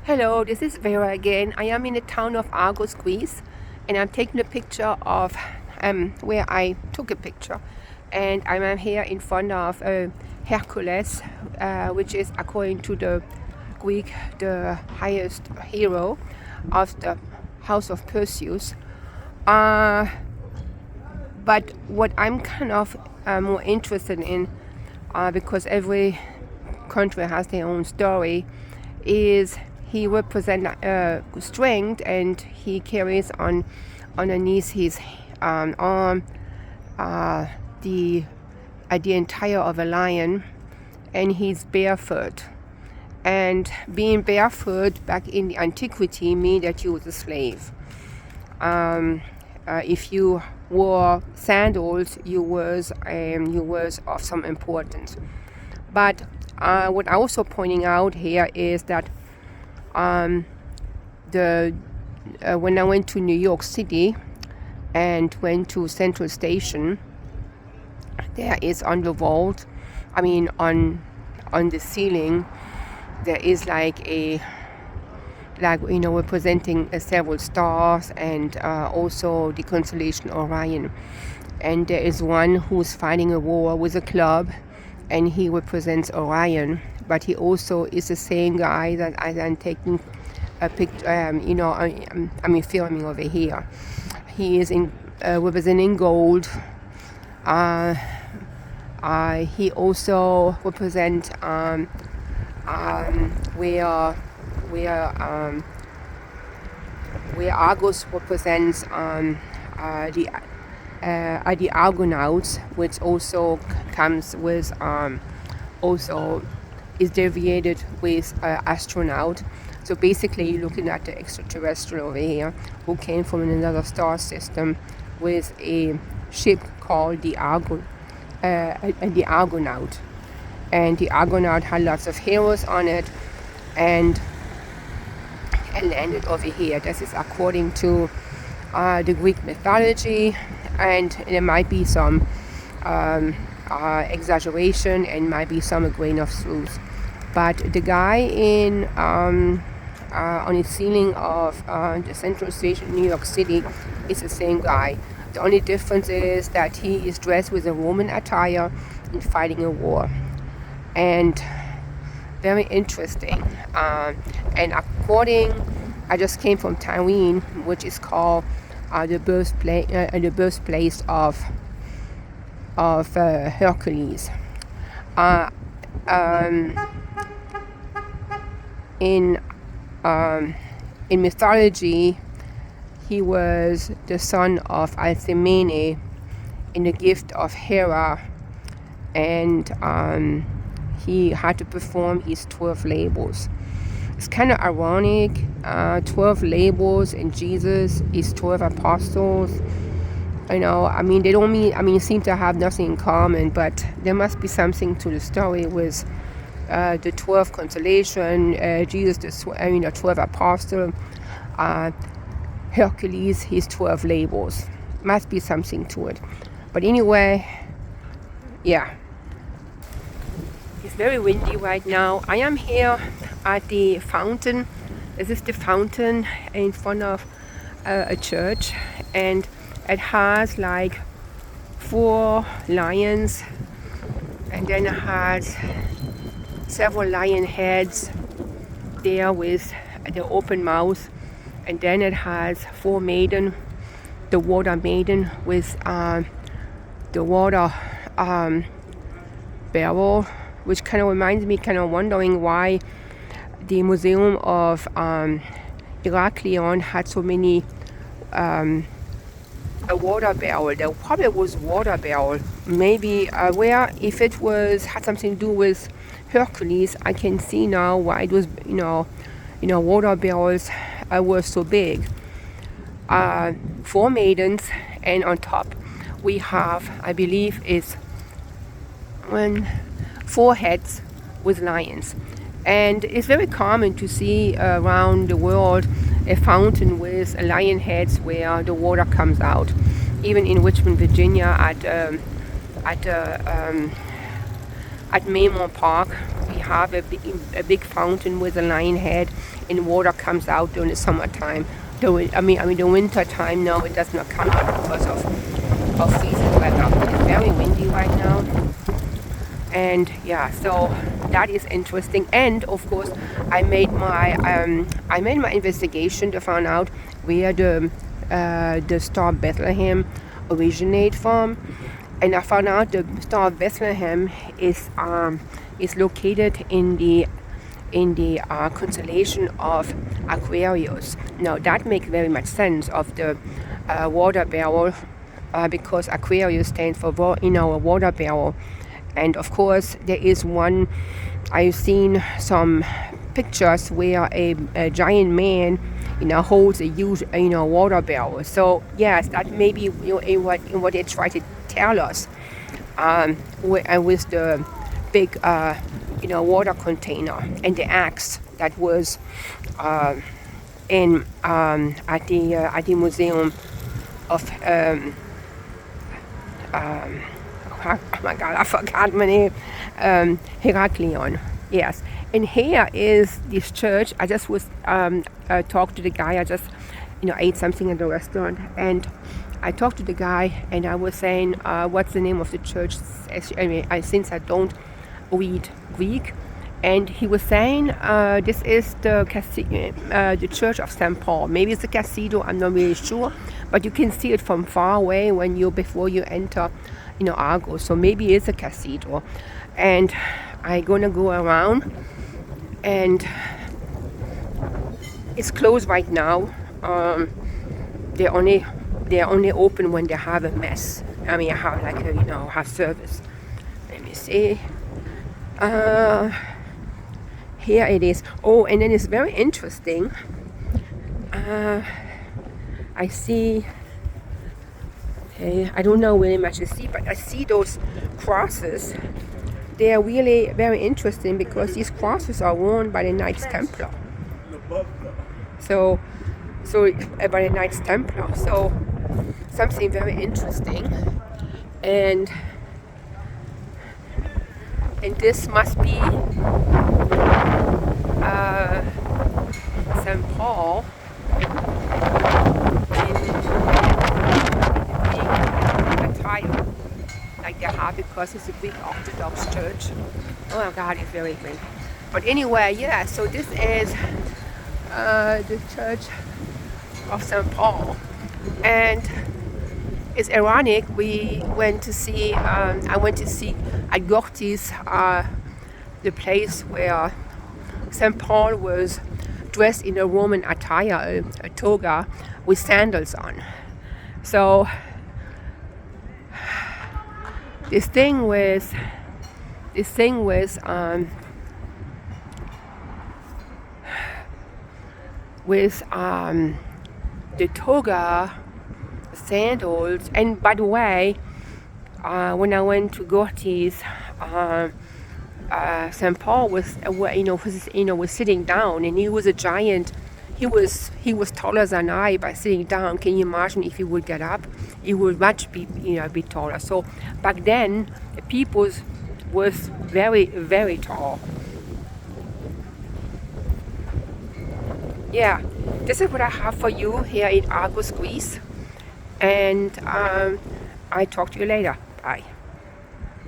Hello, this is Vera again. I am in the town of Argos, Greece, and I'm taking a picture of where I took a picture. And I'm here in front of Hercules, which is, according to the Greek, the highest hero of the house of Perseus. But what I'm kind of more interested in, because every country has their own story, is he represents strength, and he carries underneath his arm the entire of a lion, and he's barefoot. And being barefoot back in the antiquity meant that you was a slave. If you wore sandals, you was of some importance. But what I'm also pointing out here is that when I went to New York City and went to Central Station, there is on the vault, on the ceiling, there is representing several stars, and also the constellation Orion. And there is one who's fighting a war with a club, and he represents Orion, but he also is the same guy that I am taking a picture, filming over here. He is representing gold. He also represents where Argos represents the Argonauts, which also comes with also is deviated with astronaut. So basically, you're looking at the extraterrestrial over here who came from another star system with a ship called the Argonaut. And the Argonaut had lots of heroes on it, and landed over here. This is according to the Greek mythology, and there might be some exaggeration and might be some grain of truth. But the guy on the ceiling of the Central Station in New York City is the same guy. The only difference is that he is dressed with a Roman attire and fighting a war. And very interesting. And I just came from Tyrene, which is called the birthplace of Hercules. In mythology, he was the son of Alcmene in the gift of Hera, and he had to perform his 12 labors. It's kind of ironic, 12 labors, and Jesus is 12 apostles. They don't seem to have nothing in common, but there must be something to the story with the 12 constellation, Jesus, the 12 apostles, Hercules, his 12 labors. Must be something to it. But anyway, yeah. It's very windy right now. I am here at the fountain. This is the fountain in front of a church, and it has 4 lions, and then it has several lion heads there with the open mouth, and then it has 4 maiden, the water maiden with the water barrel, which kind of reminds me, wondering why the Museum of Heraclion had so many a water barrel. There probably was water barrel. Maybe if it had something to do with Hercules, I can see now why it was, water barrels were so big. 4 maidens, and on top we have, I believe, is 4 heads with lions. And it's very common to see around the world a fountain with lion heads where the water comes out. Even in Richmond, Virginia, at Maymont Park, we have a big fountain with a lion head, and water comes out during the summertime. I mean the winter time, no, it does not come out because of freezing weather. It's very windy right now, and yeah, so that is interesting. And of course, I made my investigation to find out where the star Bethlehem originate from, and I found out the star of Bethlehem is located in the constellation of Aquarius. Now that makes very much sense of the water barrel, because Aquarius stands for water barrel. And of course there is one, I've seen some pictures where a giant man holds a huge water barrel. So yes, that may be in what they try to tell us, with the big water container and the axe that was in at the museum of oh my God, I forgot my name. Hercules. Yes. And here is this church. I just was talked to the guy. I just ate something at the restaurant, and I talked to the guy, and I was saying, what's the name of the church? Since I don't read Greek, and he was saying, this is the Church of St. Paul. Maybe it's a cathedral. I'm not really sure, but you can see it from far away before you enter Argos. So maybe it's a cathedral, and I'm gonna go around, and it's closed right now. They're only open when they have a mess. I mean, have like a have service. Let me see. Here it is. Oh, and then it's very interesting. I see. I don't know really much to see, but I see those crosses. They are really very interesting because these crosses are worn by the Knights Templar. So by the Knights Templar. So something very interesting, and this must be St. Paul attire like they have, because it's a big Orthodox church. Oh my God, it's very great. But anyway, yeah, so this is the Church of St. Paul, and it's ironic. I went to see at Gorty's, the place where St. Paul was dressed in a Roman attire, a toga with sandals on. So this thing with the toga, sandals, and by the way, when I went to Gorty's, St. Paul was sitting down, and he was a giant. He was taller than I by sitting down. Can you imagine if he would get up? He would much be taller. So back then, the people was very, very tall. Yeah, this is what I have for you here in Argos, Greece, and I talk to you later. Bye.